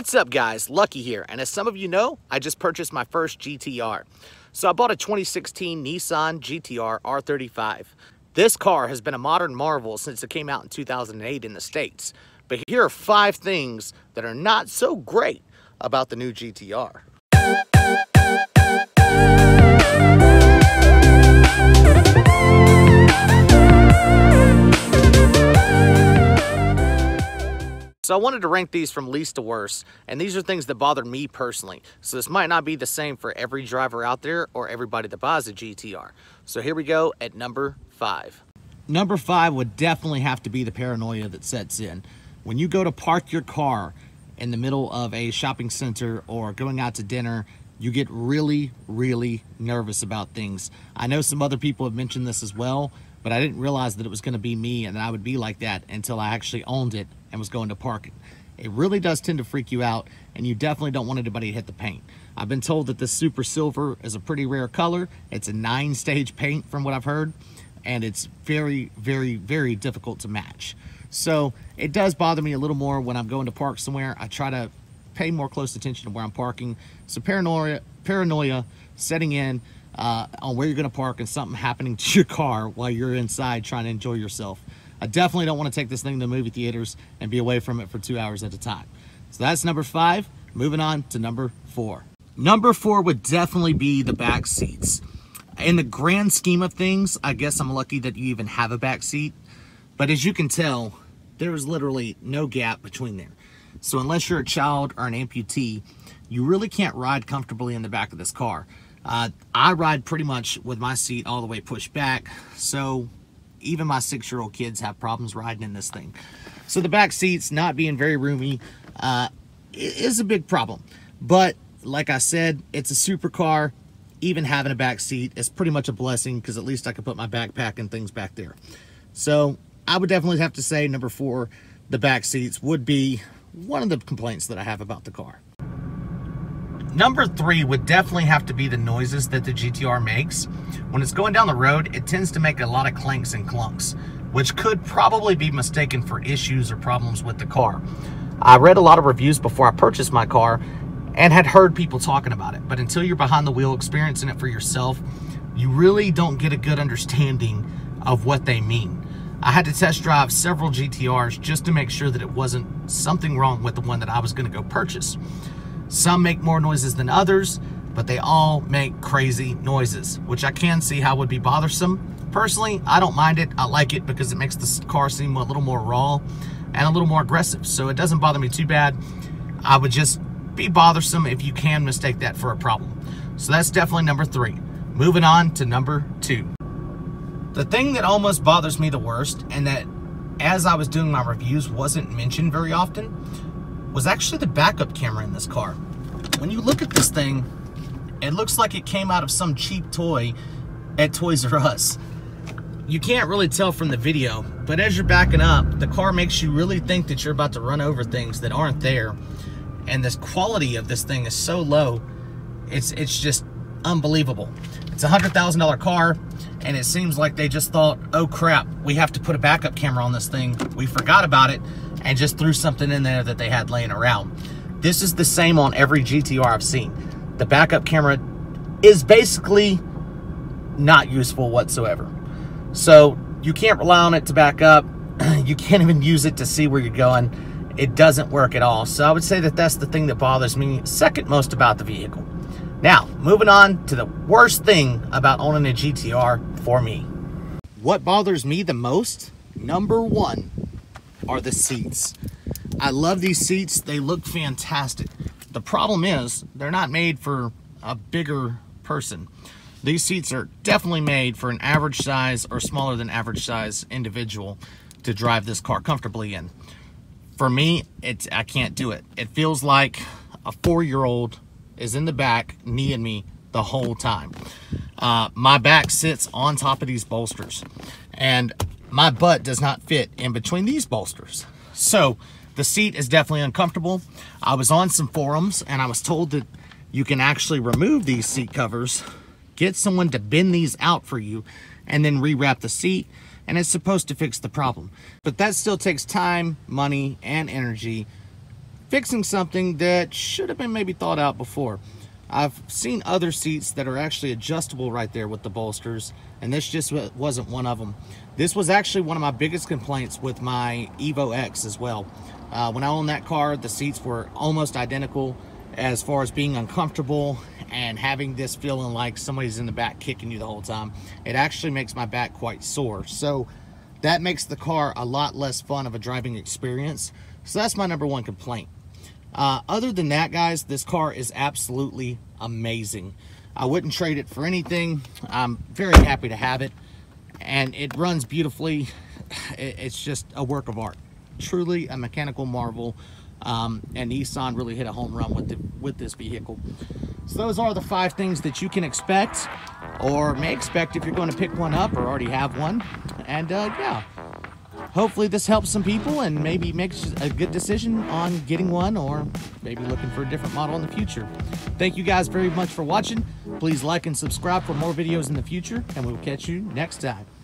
What's up guys, Lucky here, and as some of you know, I just purchased my first GTR. So I bought a 2016 Nissan GTR R35. This car has been a modern marvel since it came out in 2008 in the States. But here are 5 things that are not so great about the new GTR. So I wanted to rank these from least to worst, and these are things that bothered me personally. So this might not be the same for every driver out there or everybody that buys a GTR. So here we go at number 5. Number 5 would definitely have to be the paranoia that sets in. When you go to park your car in the middle of a shopping center or going out to dinner, you get really, really nervous about things. I know some other people have mentioned this as well, but I didn't realize that it was going to be me and that I would be like that until I actually owned it and was going to park it. It really does tend to freak you out, and you definitely don't want anybody to hit the paint. I've been told that this super silver is a pretty rare color. It's a 9-stage paint from what I've heard, and it's very, very, very difficult to match. So it does bother me a little more when I'm going to park somewhere. I try to pay more close attention to where I'm parking. So paranoia setting in on where you're going to park and something happening to your car while you're inside trying to enjoy yourself. I definitely don't want to take this thing to movie theaters and be away from it for 2 hours at a time. So that's number 5. Moving on to number 4. Number 4 would definitely be the back seats. In the grand scheme of things, I guess I'm lucky that you even have a back seat. But as you can tell, there is literally no gap between there. So unless you're a child or an amputee, you really can't ride comfortably in the back of this car. I ride pretty much with my seat all the way pushed back, so even my 6-year-old kids have problems riding in this thing. So the back seats not being very roomy is a big problem. But like I said, it's a supercar. Even having a back seat is pretty much a blessing because at least I can put my backpack and things back there. So I would definitely have to say number 4, the back seats would be one of the complaints that I have about the car. Number 3 would definitely have to be the noises that the GTR makes. When it's going down the road, it tends to make a lot of clanks and clunks, which could probably be mistaken for issues or problems with the car. I read a lot of reviews before I purchased my car and had heard people talking about it, but until you're behind the wheel experiencing it for yourself, you really don't get a good understanding of what they mean. I had to test drive several GTRs just to make sure that it wasn't something wrong with the one that I was going to go purchase. Some make more noises than others, but they all make crazy noises, which I can see how would be bothersome. Personally, I don't mind it. I like it because it makes the car seem a little more raw and a little more aggressive. So it doesn't bother me too bad. I would just be bothersome if you can mistake that for a problem. So that's definitely number 3. Moving on to number 2. The thing that almost bothers me the worst, and that as I was doing my reviews wasn't mentioned very often, was actually the backup camera in this car. When you look at this thing, it looks like it came out of some cheap toy at Toys R Us. You can't really tell from the video, but as you're backing up, the car makes you really think that you're about to run over things that aren't there. And this quality of this thing is so low, it's just unbelievable. It's a $100,000 car, and it seems like they just thought, oh crap, we have to put a backup camera on this thing. We forgot about it and just threw something in there that they had laying around. This is the same on every GTR I've seen. The backup camera is basically not useful whatsoever. So you can't rely on it to back up. You can't even use it to see where you're going. It doesn't work at all. So I would say that that's the thing that bothers me second most about the vehicle. Now, moving on to the worst thing about owning a GTR for me. What bothers me the most, number 1, are the seats. I love these seats. They look fantastic. The problem is they're not made for a bigger person. These seats are definitely made for an average size or smaller than average size individual to drive this car comfortably in. For me, I can't do it. It feels like a 4-year-old is in the back kneeing me the whole time. My back sits on top of these bolsters, and my butt does not fit in between these bolsters. So the seat is definitely uncomfortable. I was on some forums and I was told that you can actually remove these seat covers, get someone to bend these out for you, and then rewrap the seat, and it's supposed to fix the problem. But that still takes time, money, and energy fixing something that should have been maybe thought out before. I've seen other seats that are actually adjustable right there with the bolsters, and this just wasn't one of them. This was actually one of my biggest complaints with my Evo X as well. When I owned that car, the seats were almost identical as far as being uncomfortable and having this feeling like somebody's in the back kicking you the whole time. It actually makes my back quite sore. So that makes the car a lot less fun of a driving experience. So that's my number one complaint. Other than that, guys, this car is absolutely amazing. I wouldn't trade it for anything. I'm very happy to have it, and it runs beautifully. It's just a work of art, truly a mechanical marvel. And Nissan really hit a home run with this vehicle. So those are the 5 things that you can expect or may expect if you're going to pick one up or already have one. And yeah, hopefully this helps some people and maybe makes a good decision on getting one or maybe looking for a different model in the future. Thank you guys very much for watching. Please like and subscribe for more videos in the future, and we will catch you next time.